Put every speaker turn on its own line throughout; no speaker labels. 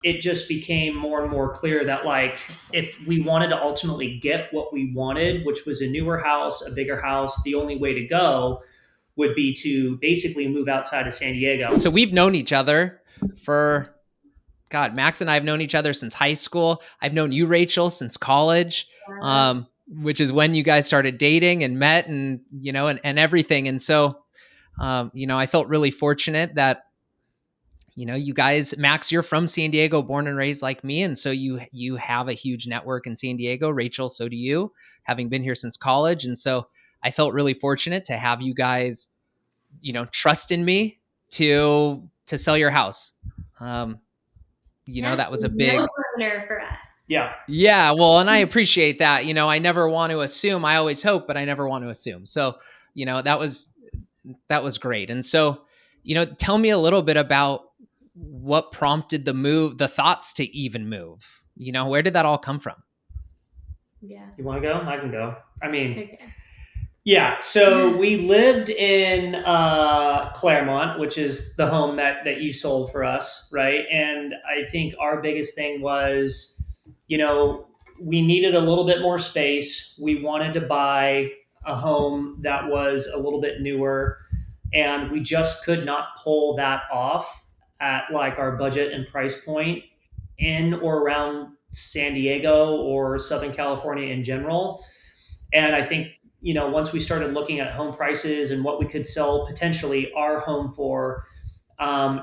it just became more and more clear that like if we wanted to ultimately get what we wanted, which was a newer house, a bigger house, the only way to go would be to basically move outside of San Diego.
So we've known each other for, God, Max and I have known each other since high school. I've known you, Rachel, since college, which is when you guys started dating and met and, and everything. And so, I felt really fortunate that, you guys, Max, you're from San Diego, born and raised like me. And so you have a huge network in San Diego. Rachel, so do you, having been here since college. And so I felt really fortunate to have you guys, trust in me to sell your house. That was a big
no-brainer for us.
Yeah.
Well, and I appreciate that. I never want to assume. I always hope, but I never want to assume. So, that was great. And so, tell me a little bit about what prompted the thoughts to even move. Where did that all come from?
Yeah.
You want to go? I can go. I mean,
Okay.
Yeah, so we lived in Clairemont, which is the home that you sold for us, right? And I think our biggest thing was, we needed a little bit more space. We wanted to buy a home that was a little bit newer, and we just could not pull that off at like our budget and price point in or around San Diego or Southern California in general. And I think, once we started looking at home prices and what we could sell potentially our home for,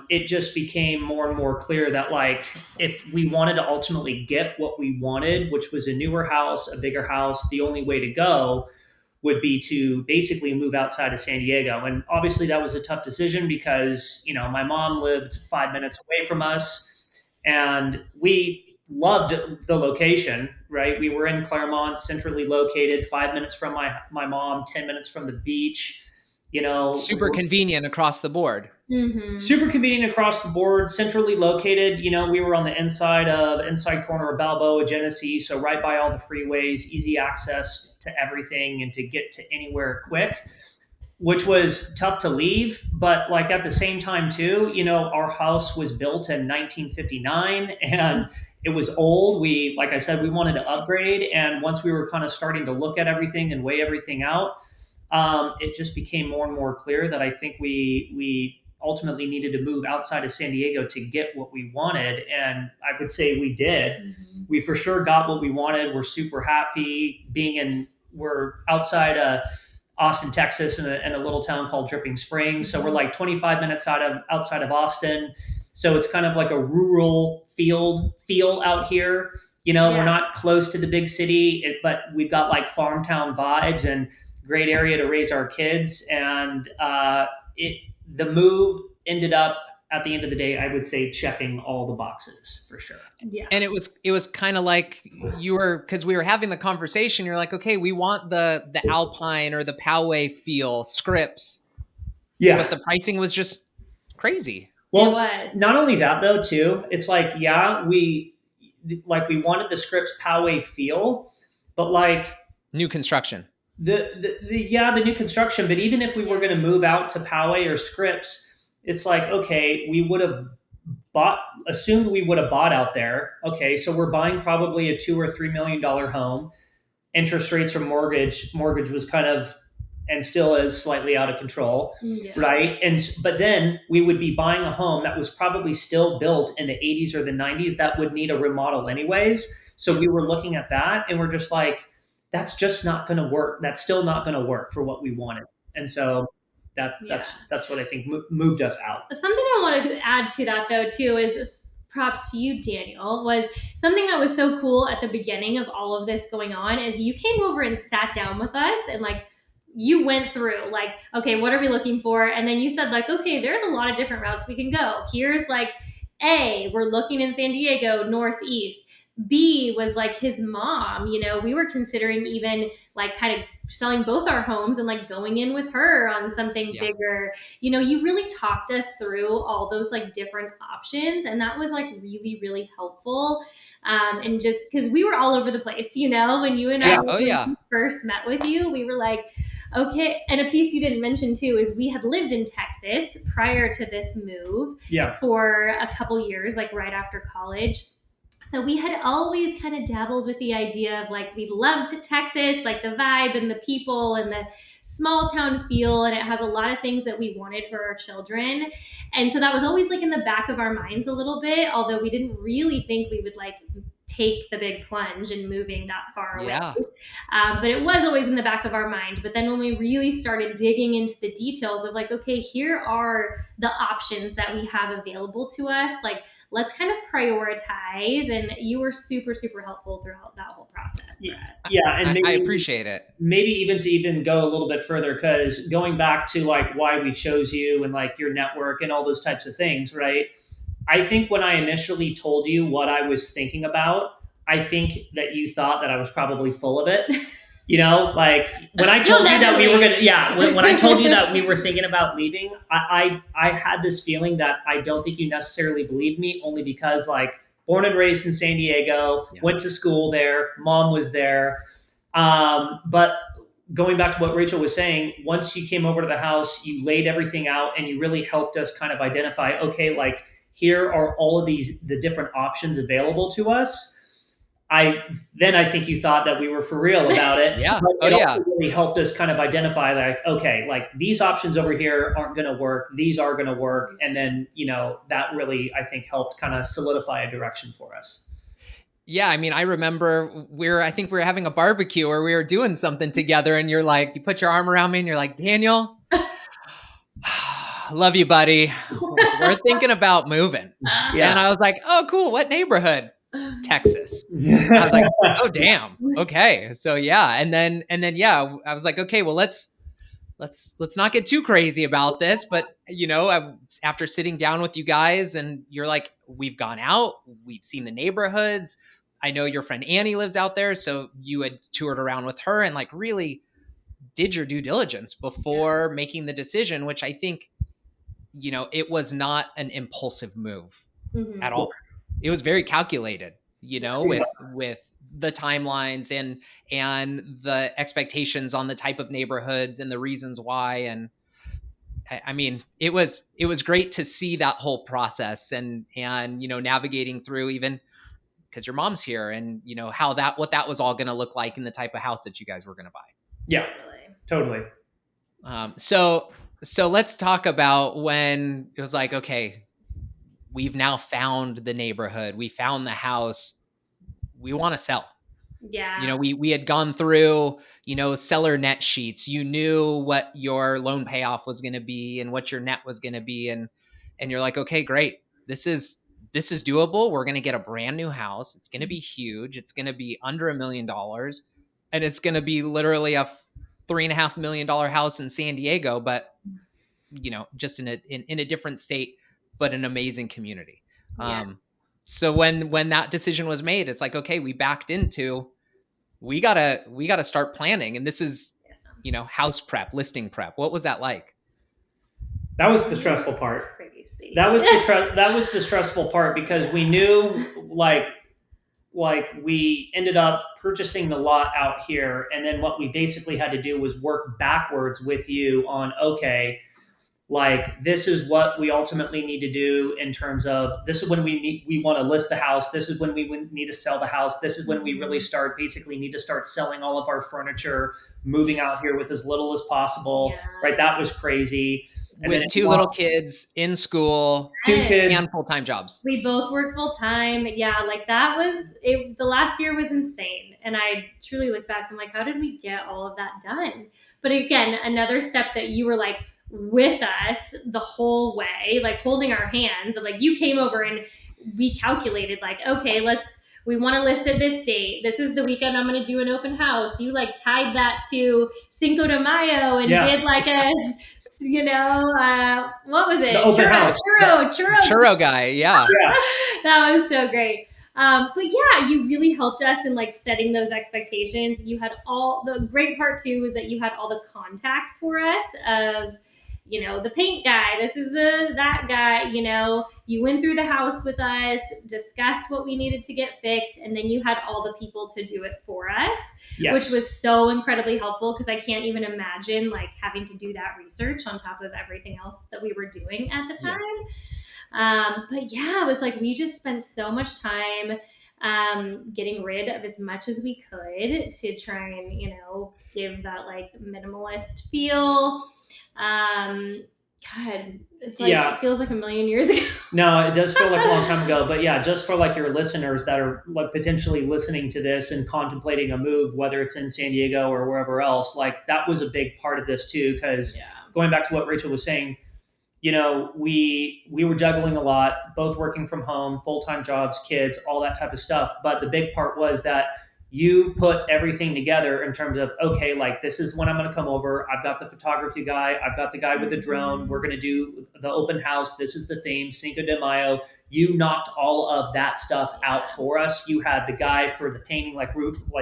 it just became more and more clear that like if we wanted to ultimately get what we wanted, which was a newer house, a bigger house, the only way to go would be to basically move outside of San Diego. And obviously that was a tough decision because, my mom lived 5 minutes away from us and we loved the location, right? We were in Clairemont, centrally located, 5 minutes from my mom, 10 minutes from the beach,
super convenient across the board.
Mm-hmm.
Super convenient across the board, centrally located. We were on the inside corner of Balboa, Genesee, so right by all the freeways, easy access to everything and to get to anywhere quick, which was tough to leave. But like at the same time too, our house was built in 1959 and it was old. Like I said, we wanted to upgrade. And once we were kind of starting to look at everything and weigh everything out, it just became more and more clear that I think we ultimately needed to move outside of San Diego to get what we wanted. And I would say we did. Mm-hmm. We for sure got what we wanted. We're super happy we're outside Austin, Texas, in a little town called Dripping Springs. So we're like 25 minutes outside of Austin. So it's kind of like a rural feel out here. We're not close to the big city, but we've got like farm town vibes and great area to raise our kids. And the move ended up at the end of the day, I would say checking all the boxes for sure.
Yeah.
And it was kind of like because we were having the conversation, you're like, okay, we want the Alpine or the Poway feel scripts.
Yeah.
But the pricing was just crazy.
Well, not only that though, too, it's like, we wanted the scripts Poway feel, but like
new construction.
The new construction. But even if we were going to move out to Poway or Scripps, it's like, okay, we would have assumed we would have bought out there. Okay, so we're buying probably a $2 or $3 million home. Interest rates or mortgage was kind of and still is slightly out of control, right? But then we would be buying a home that was probably still built in the 80s or the 90s that would need a remodel anyways. So we were looking at that and we're just like, that's just not going to work. That's still not going to work for what we wanted. And so that's what I think moved us out.
Something I wanted to add to that though too is props to you, Daniel, was something that was so cool at the beginning of all of this going on is you came over and sat down with us and like you went through like, okay, what are we looking for? And then you said like, okay, there's a lot of different routes we can go. Here's like A, we're looking in San Diego, northeast. B was like his mom, we were considering even like kind of selling both our homes and like going in with her on something bigger. You really talked us through all those like different options. And that was like really, really helpful. And just because we were all over the place, when you and I first met with you, we were like, Okay, and a piece you didn't mention too is we had lived in Texas prior to this move
Yeah.
for a couple years, like right after college. So we had always kind of dabbled with the idea of like we loved Texas, like the vibe and the people and the small town feel, and it has a lot of things that we wanted for our children. And so that was always like in the back of our minds a little bit, although we didn't really think we would like take the big plunge and moving that far away.
Yeah.
But it was always in the back of our mind. But then when we really started digging into the details of like, okay, here are the options that we have available to us, like let's kind of prioritize. And you were super, super helpful throughout that whole process for us.
Yeah, and
I appreciate it.
maybe even to even go a little bit further, because going back to like why we chose you and like your network and all those types of things, right? I think when I initially told you what I was thinking about, I think that you thought that I was probably full of it. You know, like when I told you that we were gonna, yeah, when I told you that we were thinking about leaving, I had this feeling that I don't think you necessarily believed me, only because like born and raised in San Diego,
Yeah.
went to school there, mom was there. But going back to what Rachel was saying, once you came over to the house, you laid everything out and you really helped us kind of identify, okay, like here are all of the different options available to us. I think you thought that we were for real about it.
Yeah.
But
Oh,
it
yeah.
also really helped us kind of identify like, okay, like these options over here aren't going to work. These are going to work. And then, that really, I think, helped kind of solidify a direction for us.
Yeah, I mean, I remember I think we were having a barbecue or we were doing something together, and you're like, you put your arm around me and you're like, Daniel, love you, buddy. We're thinking about moving.
Yeah.
And I was like, oh, cool. What neighborhood? Texas. I was like, oh, damn. Okay. So yeah. And then yeah, I was like, okay, well, let's not get too crazy about this. But after sitting down with you guys and you're like, we've gone out, we've seen the neighborhoods. I know your friend Annie lives out there. So you had toured around with her and like really did your due diligence before making the decision, which I think, it was not an impulsive move at all. It was very calculated, with the timelines and the expectations on the type of neighborhoods and the reasons why. And I mean, it was great to see that whole process and navigating through, even because your mom's here, and what that was all going to look like and the type of house that you guys were going to buy.
Yeah, totally.
So let's talk about when it was like, okay, we've now found the neighborhood, we found the house, we want to sell.
Yeah.
We had gone through, seller net sheets. You knew what your loan payoff was going to be and what your net was going to be. And you're like, okay, great. This is doable. We're going to get a brand new house. It's going to be huge. It's going to be under $1 million. And it's going to be literally a $3.5 million house in San Diego, but just in a different state, but an amazing community.
Yeah.
So when that decision was made, it's like, okay, we backed into, we gotta start planning. And this is, house prep, listing prep. What was that like?
That was the stressful part.
Crazy.
That was the stressful part, because we knew like we ended up purchasing the lot out here. And then what we basically had to do was work backwards with you on, okay, like this is what we ultimately need to do in terms of, this is when we want to list the house. This is when we need to sell the house. This is when we really need to start selling all of our furniture, moving out here with as little as possible.
Yeah.
Right. That was crazy. And
with
then
two little kids in school,
2 kids
and full-time jobs.
We both work full time. Yeah, like that was it. The last year was insane. And I truly look back, I'm like, how did we get all of that done? But again, another step that you were like with us the whole way, like holding our hands, of like you came over and we calculated like, okay, we want to list at this date. This is the weekend I'm going to do an open house. You like tied that to Cinco de Mayo and did like a, what was it?
The open house.
Churro guy. Yeah.
That was so great. But yeah, you really helped us in like setting those expectations. You had the great part too was that you had all the contacts for us of, the paint guy, this is that guy, you went through the house with us, discussed what we needed to get fixed, and then you had all the people to do it for us, which
Yes.
was so incredibly helpful, because I can't even imagine like having to do that research on top of everything else that we were doing at the time. But yeah, it was like we just spent so much time getting rid of as much as we could to try and give that like minimalist feel. God, it's like
Yeah.
it feels like a million years ago.
No, it does feel like a long time ago, but yeah, just for like your listeners that are like potentially listening to this and contemplating a move, whether it's in San Diego or wherever else, like that was a big part of this too. Because going back to what Rachel was saying, we were juggling a lot, both working from home, full-time jobs, kids, all that type of stuff. But the big part was that you put everything together in terms of, okay, like this is when I'm going to come over. I've got the photography guy. I've got the guy with the drone. We're going to do the open house. This is the theme, Cinco de Mayo. You knocked all of that stuff out for us. You had the guy for the painting, like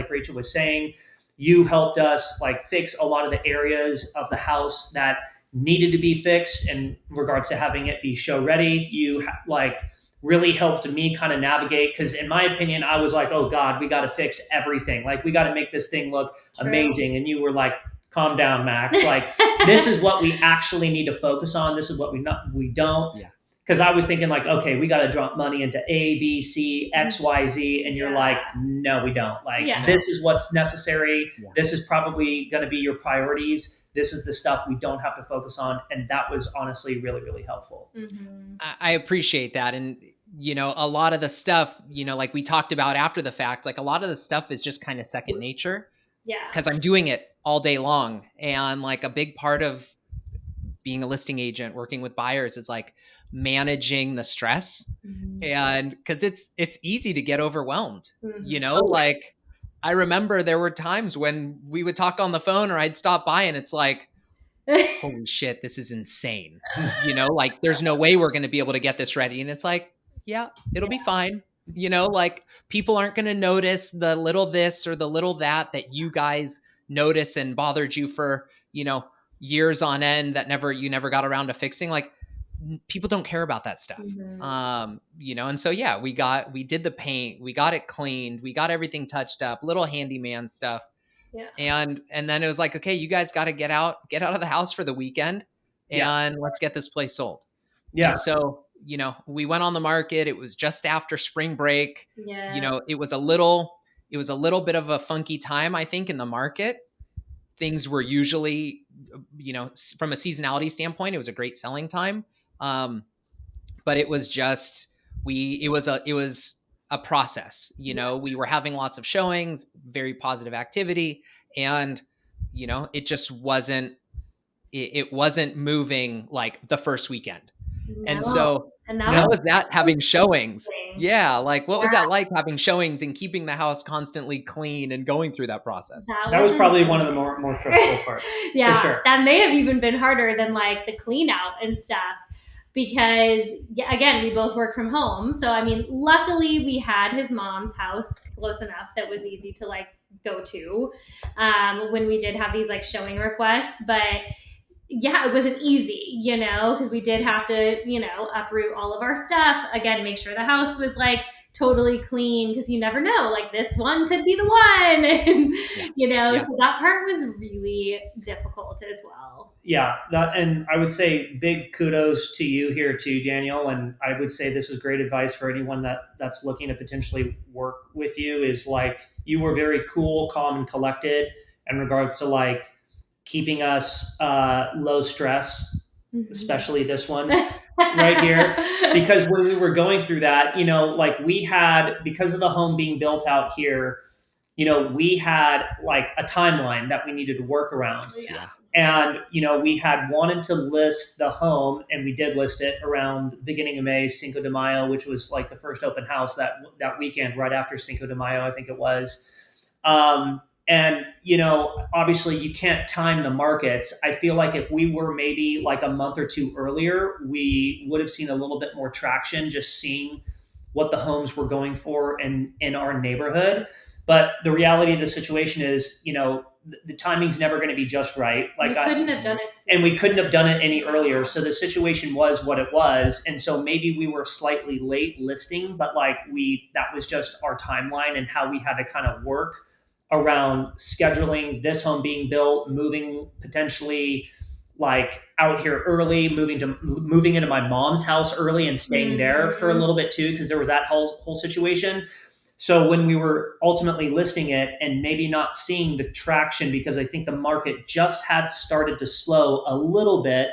Rachel was saying. You helped us like fix a lot of the areas of the house that needed to be fixed in regards to having it be show ready. You like really helped me kind of navigate, because in my opinion, I was like, oh God, we got to fix everything. Like we got to make this thing look amazing. And you were like, calm down, Max. Like this is what we actually need to focus on. This is what we don't.
Yeah.
Because I was thinking like, okay, we got to drop money into A, B, C, X, Y, Z. And you're like, no, we don't. Like this is what's necessary. Yeah. This is probably going to be your priorities. This is the stuff we don't have to focus on. And that was honestly really, really helpful.
Mm-hmm.
I appreciate that. And, a lot of the stuff, like we talked about after the fact, like a lot of the stuff is just kind of second nature.
Yeah.
Because I'm doing it all day long. And like a big part of being a listing agent, working with buyers is like managing the stress.
Mm-hmm.
And because it's easy to get overwhelmed,
Mm-hmm.
like I remember there were times when we would talk on the phone or I'd stop by and it's like, holy shit, this is insane. Like there's no way we're going to be able to get this ready. And it's like, yeah, it'll be fine. Like people aren't going to notice the little this or the little that you guys notice and bothered you for, years on end that you never got around to fixing. Like people don't care about that stuff.
Mm-hmm.
And so, yeah, we did the paint, we got it cleaned, we got everything touched up, little handyman stuff.
Yeah.
And then it was like, okay, you guys got to get out of the house for the weekend and let's get this place sold.
Yeah.
And so, we went on the market. It was just after spring break.
Yeah.
It was a little bit of a funky time, I think, in the market. Things were usually, from a seasonality standpoint, it was a great selling time. But it was just, it was a process, we were having lots of showings, very positive activity. And, it just wasn't, it wasn't moving like the first weekend.
No.
And so
and
how was that having showings? Yeah. Like what was that like having showings and keeping the house constantly clean and going through that process?
That was probably one of the more stressful parts.
Yeah.
For sure.
That may have even been harder than like the clean out and stuff, because again, we both work from home. So, I mean, luckily we had his mom's house close enough that was easy to like go to when we did have these like showing requests. But yeah, it wasn't easy, because we did have to, uproot all of our stuff. Again, make sure the house was like totally clean, because you never know, like this one could be the one. And, so that part was really difficult as well.
Yeah. And I would say big kudos to you here too, Daniel. And I would say this is great advice for anyone that's looking to potentially work with you, is like, you were very cool, calm, and collected in regards to like keeping us low stress, especially this one right here. Because when we were going through that, like we had, because of the home being built out here, we had like a timeline that we needed to work around.
Yeah.
And, we had wanted to list the home, and we did list it around the beginning of May, Cinco de Mayo, which was like the first open house that weekend, right after Cinco de Mayo, I think it was. And, obviously you can't time the markets. I feel like if we were maybe like a month or two earlier, we would have seen a little bit more traction, just seeing what the homes were going for in our neighborhood. But the reality of the situation is, the timing's never going to be just right.
We
Like
couldn't have done it
and
sooner.
we couldn't have done it any earlier. So the situation was what it was. And so maybe we were slightly late listing, but like that was just our timeline and how we had to kind of work around scheduling this home being built, moving potentially like out here early, moving into my mom's house early and staying there for a little bit too, because there was that whole situation. So when we were ultimately listing it and maybe not seeing the traction, because I think the market just had started to slow a little bit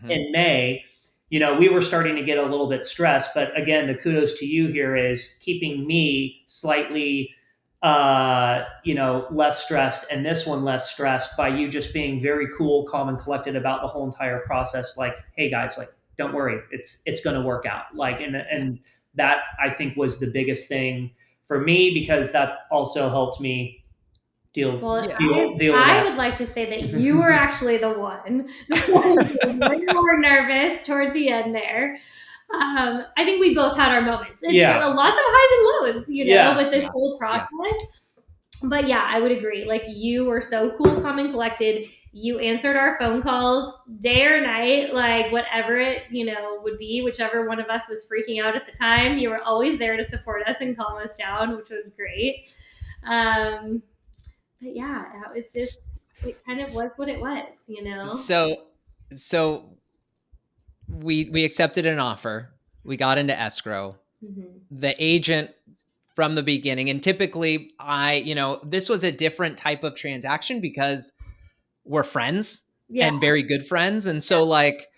in May, we were starting to get a little bit stressed. But again, the kudos to you here is keeping me slightly, less stressed, and this one less stressed by you just being very cool, calm, and collected about the whole entire process. Like, hey guys, like, don't worry, it's going to work out. Like, and that I think was the biggest thing for me, because that also helped me deal
Well,
with
I
that.
would like to say that you were actually the one way more nervous toward the end there. I think we both had our moments. It's
Yeah.
lots of highs and lows,
Yeah.
with this whole process. But yeah, I would agree. Like, you were so cool, calm, and collected. You answered our phone calls day or night, like whatever it, would be, whichever one of us was freaking out at the time. You were always there to support us and calm us down, which was great. But yeah, that was just, it kind of was what it was,
So we accepted an offer. We got into escrow. The agent from the beginning, and typically this was a different type of transaction because we're friends and very good friends. And so like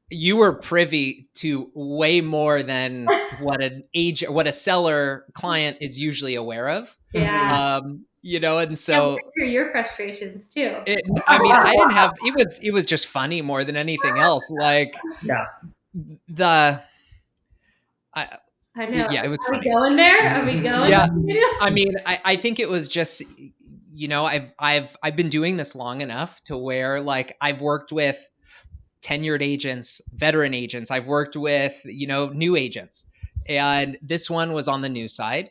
you were privy to way more than what a seller client is usually aware of.
Yeah.
And so
through your frustrations too.
I didn't have, it was just funny more than anything else. Like
Yeah.
I know.
Yeah, it was
Are
funny.
we going there? Are we going?
Yeah. I mean, I think it was just, I've been doing this long enough to where like I've worked with tenured agents, veteran agents. I've worked with, new agents. And this one was on the new side.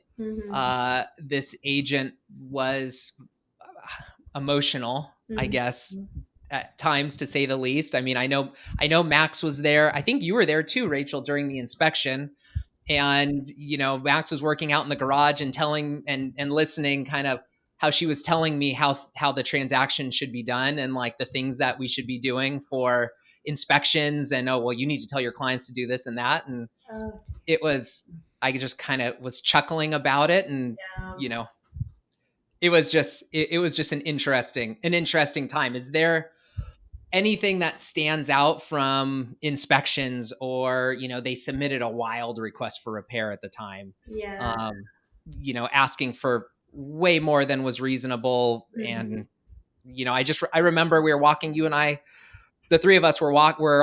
This agent was emotional, I guess, at times, to say the least. I mean, I know Max was there. I think you were there too, Rachel, during the inspection. And, Max was working out in the garage and telling and listening kind of how she was telling me how the transaction should be done and like the things that we should be doing for inspections. And, oh, well, you need to tell your clients to do this and that. And I just kind of was chuckling about it. And, it was just an interesting time. Is there anything that stands out from inspections, or they submitted a wild request for repair at the time, asking for way more than was reasonable? And I remember we were walking, you and I, the three of us were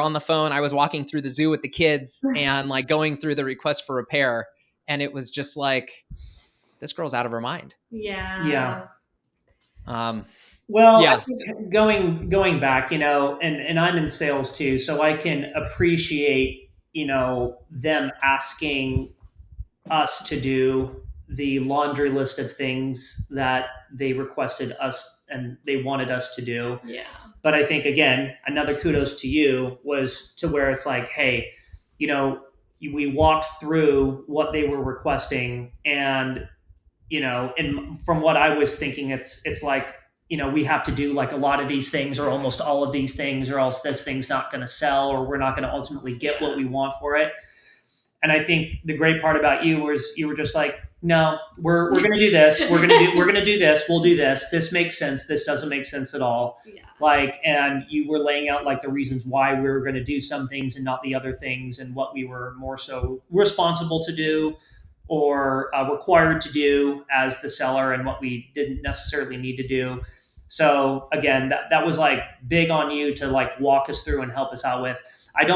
on the phone. I was walking through the zoo with the kids and like going through the request for repair, and it was just like, this girl's out of her mind.
Yeah.
Yeah.
Going back, and I'm in sales too, so I can appreciate, them asking us to do the laundry list of things that they requested us and they wanted us to do.
Yeah.
But I think, again, another kudos to you was to where it's like, hey, we walked through what they were requesting, and and from what I was thinking, it's like, we have to do like a lot of these things or almost all of these things, or else this thing's not going to sell, or we're not going to ultimately get what we want for it. And I think the great part about you was you were just like, no, we're going to do this. We're going to do this. We'll do this. This makes sense. This doesn't make sense at all.
Yeah.
Like, and you were laying out like the reasons why we were going to do some things and not the other things, and what we were more so responsible to do or required to do as the seller, and what we didn't necessarily need to do. So again, that was like big on you to like walk us through and help us out with. I'm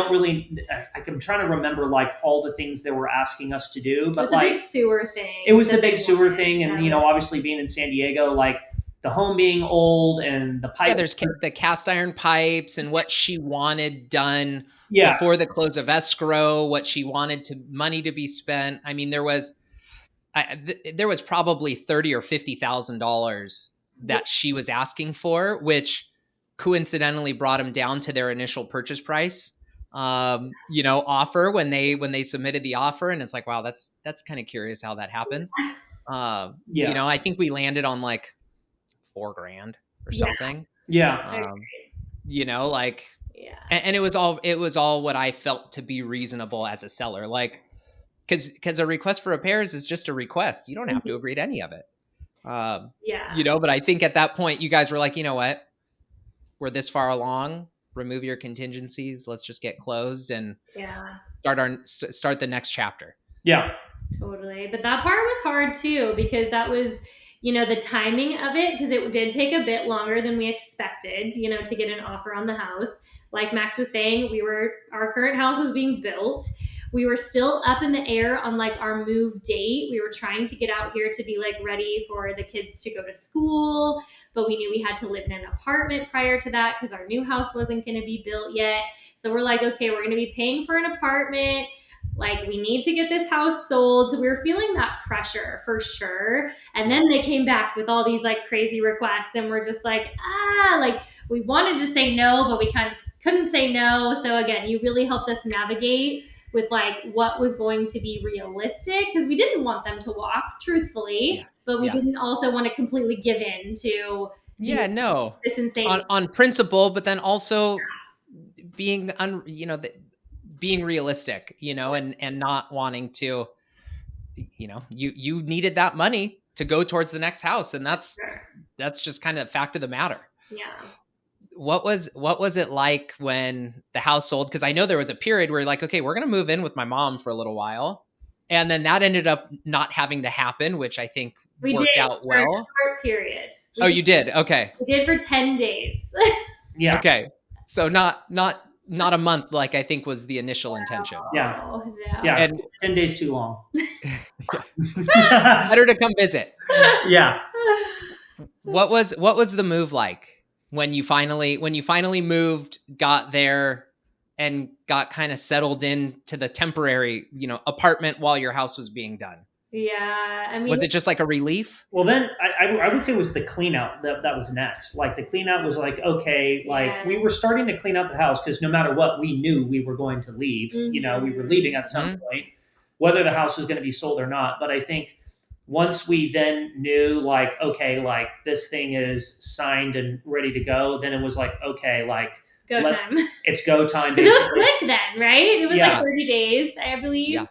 trying to remember like all the things they were asking us to do, but
it was
like
a big sewer thing.
It was the big sewer thing. And, obviously being in San Diego, like the home being old and the pipe.
Yeah, there's the cast iron pipes and what she wanted done before the close of escrow, what she wanted money to be spent. I mean, there was probably $30,000 or $50,000 that she was asking for, which coincidentally brought them down to their initial purchase price, offer when they submitted the offer. And it's like, wow, that's kind of curious how that happens.
Yeah.
I think we landed on like $4,000 or
Yeah.
something.
Yeah.
Like,
Yeah.
and it was all what I felt to be reasonable as a seller. Like, because a request for repairs is just a request. You don't have to agree to any of it.
Yeah.
But I think at that point you guys were like, you know what, we're this far along, remove your contingencies. Let's just get closed and
Yeah.
start the next chapter.
Yeah.
Totally. But that part was hard too, because that was, the timing of it, because it did take a bit longer than we expected, to get an offer on the house. Like Max was saying, our current house was being built. We were still up in the air on like our move date. We were trying to get out here to be like ready for the kids to go to school, but we knew we had to live in an apartment prior to that because our new house wasn't going to be built yet. So we're like, okay, we're going to be paying for an apartment. Like, we need to get this house sold. So we were feeling that pressure for sure. And then they came back with all these like crazy requests, and we're just like, like we wanted to say no, but we kind of couldn't say no. So again, you really helped us navigate with like what was going to be realistic, because we didn't want them to walk, truthfully, but we didn't also want to completely give in to this insane
on principle, but then also being being realistic, and not wanting to, you needed that money to go towards the next house, and that's just kind of the fact of the matter.
Yeah.
What was it like when the house sold? Because I know there was a period where you're like, okay, we're going to move in with my mom for a little while. And then that ended up not having to happen, which I think worked out well.
For a short period.
You did? Okay.
We did for 10 days.
Yeah.
Okay. So not a month like I think was the initial intention.
Yeah.
Yeah.
And 10 days too long.
Better to come visit.
Yeah.
What was the move like when you finally moved, got there, and got kind of settled into the temporary, apartment while your house was being done?
Yeah, I mean,
was it just like a relief?
Well, then I would say it was the clean out that was next. Like the clean out was like, okay, like we were starting to clean out the house because no matter what, we knew we were going to leave.
Mm-hmm.
We were leaving at some point, whether the house was going to be sold or not. But I think once we then knew, like, okay, like this thing is signed and ready to go, then it was like, okay, like
go time.
It's go time.
Because it was quick then, right? It was like 30 days, I believe.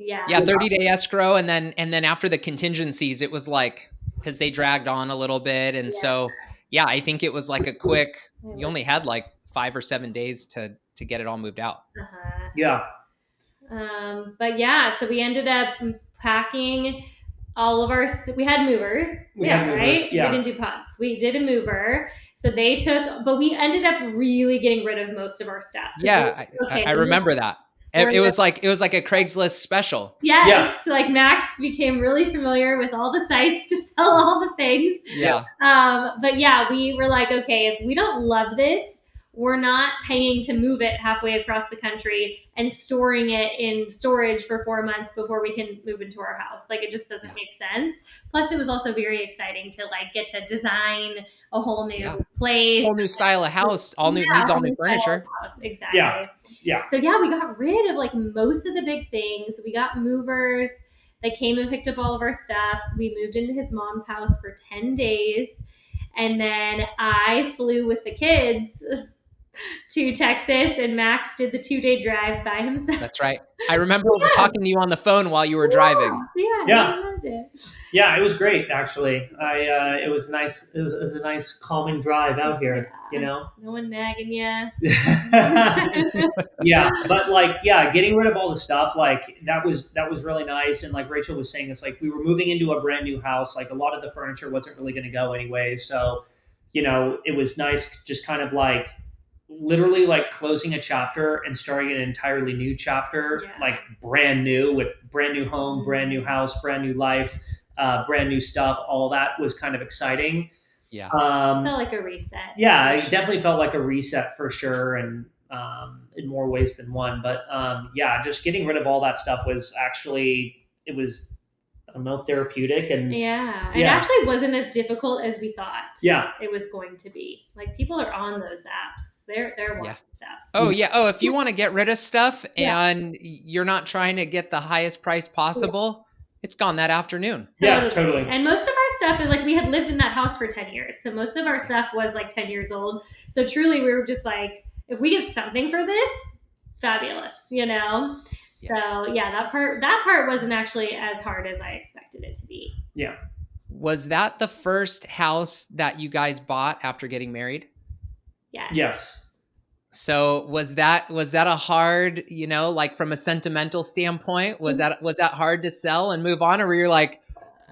Yeah, 30-day escrow, and then after the contingencies, it was like, because they dragged on a little bit, and so I think it was like a quick. You only had like 5 or 7 days to get it all moved out.
Yeah.
But so we ended up packing all of our. We had movers.
We had movers,
right.
Yeah.
We didn't do pods. We did a mover. So they took, but we ended up really getting rid of most of our stuff.
Yeah, I remember that. It was like a Craigslist special.
Yes, like Max became really familiar with all the sites to sell all the things.
Yeah.
But we were like, okay, if we don't love this, we're not paying to move it halfway across the country and storing it in storage for 4 months before we can move into our house. Like, it just doesn't make sense. Plus, it was also very exciting to like get to design a whole new place,
whole new style of house, needs all new furniture.
Exactly.
Yeah.
So we got rid of like most of the big things. We got movers that came and picked up all of our stuff. We moved into his mom's house for 10 days. And then I flew with the kids to Texas, and Max did the 2-day drive by himself.
That's right. I remember talking to you on the phone while you were driving.
I loved it.
Yeah, it was great, actually. It was nice. It was a nice, calming drive out here,
No one nagging you.
But getting rid of all the stuff, like that was really nice. And like Rachel was saying, it's like we were moving into a brand new house. Like a lot of the furniture wasn't really going to go anyway. So, it was nice, just kind of like literally like closing a chapter and starting an entirely new chapter, like brand new, with brand new home, brand new house, brand new life, brand new stuff. All that was kind of exciting.
Yeah. Felt like a reset.
Yeah, it definitely felt like a reset for sure. And in more ways than one. But just getting rid of all that stuff was actually, it was I don't know, therapeutic. And
Yeah. It actually wasn't as difficult as we thought it was going to be. Like, people are on those apps. They're wanting stuff.
Oh yeah. Oh, if you want to get rid of stuff and you're not trying to get the highest price possible, it's gone that afternoon.
Yeah, totally.
And most of our stuff is like, we had lived in that house for 10 years. So most of our stuff was like 10 years old. So truly we were just like, if we get something for this, fabulous, you know? So yeah, that part wasn't actually as hard as I expected it to be.
Yeah.
Was that the first house that you guys bought after getting married?
Yes.
So was that a hard, you know, like from a sentimental standpoint, was that hard to sell and move on, or were you like,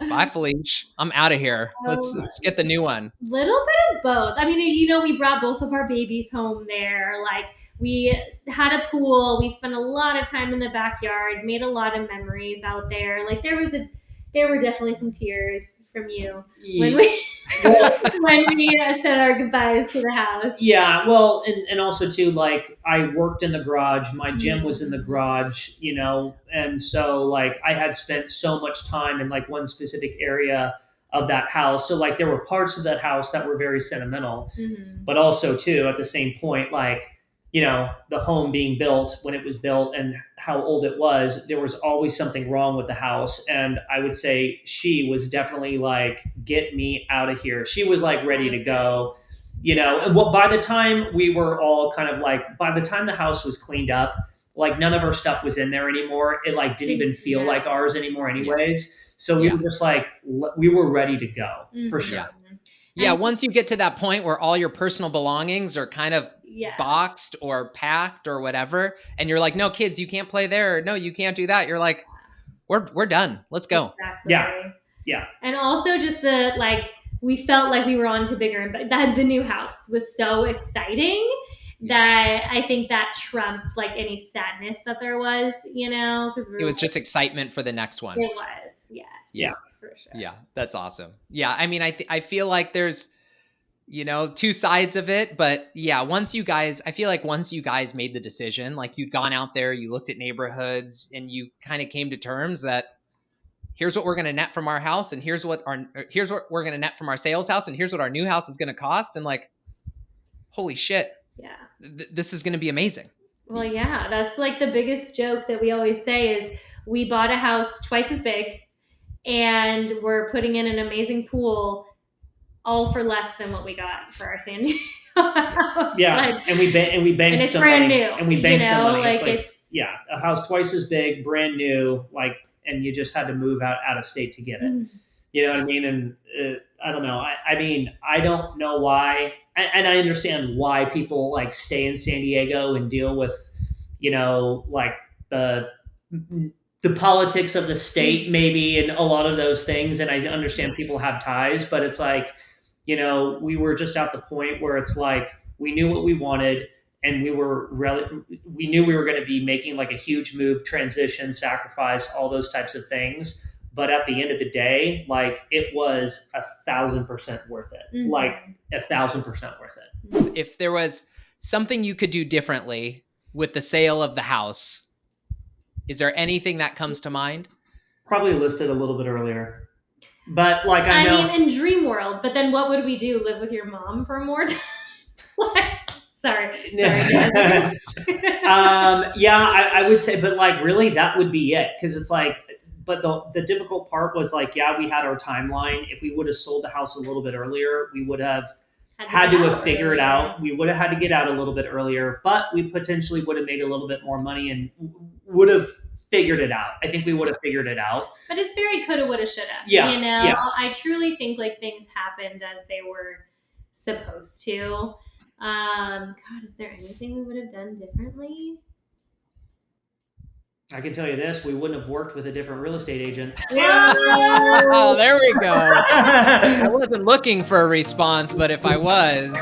bye Felice, I'm out of here. Let's get the new one.
Little bit of both. I mean, you know, we brought both of our babies home there. Like, we had a pool. We spent a lot of time in the backyard, made a lot of memories out there. Like, there were definitely some tears from you when we said our goodbyes to the house.
Yeah, well, and also too, like, I worked in the garage. My gym was in the garage, you know, and so like I had spent so much time in like one specific area of that house. So like there were parts of that house that were very sentimental, but also too at the same point, like, you know, the home being built, when it was built and how old it was, there was always something wrong with the house. And I would say she was definitely like, get me out of here. She was like ready to go, you know. And by the time we were all kind of like, by the time the house was cleaned up, like none of our stuff was in there anymore. It like didn't even feel like ours anymore anyways. So we were just like, we were ready to go for sure.
Yeah, once you get to that point where all your personal belongings are kind of boxed or packed or whatever, and you're like, no, kids, you can't play there. No, you can't do that. You're like, we're done. Let's go.
Exactly.
Yeah.
And also just we felt like we were on to bigger, but the new house was so exciting that I think that trumped like any sadness that there was, you know, because
it was just excitement for the next one.
It was, yes.
Yeah.
For sure.
Yeah, that's awesome. Yeah, I mean, I feel like there's, you know, two sides of it, but yeah, I feel like once you guys made the decision, like you'd gone out there, you looked at neighborhoods, and you kind of came to terms that here's what we're going to net from our house, and here's what we're going to net from our sales house, and here's what our new house is going to cost, and like, holy shit, this is going to be amazing.
Well, yeah, that's like the biggest joke that we always say is we bought a house twice as big, and we're putting in an amazing pool, all for less than what we got for our San Diego house.
Yeah, and we banked
it's
some
brand
money,
new,
and we banked some money.
Like
it's a house twice as big, brand new, like, and you just had to move out of state to get it. You know what I mean? And I don't know. I mean, I don't know why, and I understand why people like stay in San Diego and deal with, you know, like the politics of the state maybe, and a lot of those things. And I understand people have ties, but it's like, you know, we were just at the point where it's like, we knew what we wanted, and we knew we were going to be making like a huge move, transition, sacrifice, all those types of things. But at the end of the day, like, it was 1,000% worth it. Like 1,000% worth it.
If there was something you could do differently with the sale of the house, is there anything that comes to mind?
Probably listed a little bit earlier. But like, I
mean, in dream world, but then what would we do? Live with your mom for more time? Sorry.
Yeah, I would say, but like, really, that would be it. Because it's like, but the difficult part was like, we had our timeline. If we would have sold the house a little bit earlier, we would have had to have figured it out. We would have had to get out a little bit earlier, but we potentially would have made a little bit more money and would have figured it out. I think we would have figured it out.
But it's very coulda, woulda, shoulda.
Yeah.
You know, I truly think like things happened as they were supposed to. God, is there anything we would have done differently?
I can tell you this: we wouldn't have worked with a different real estate agent.
Oh, there we go. I wasn't looking for a response, but if I was.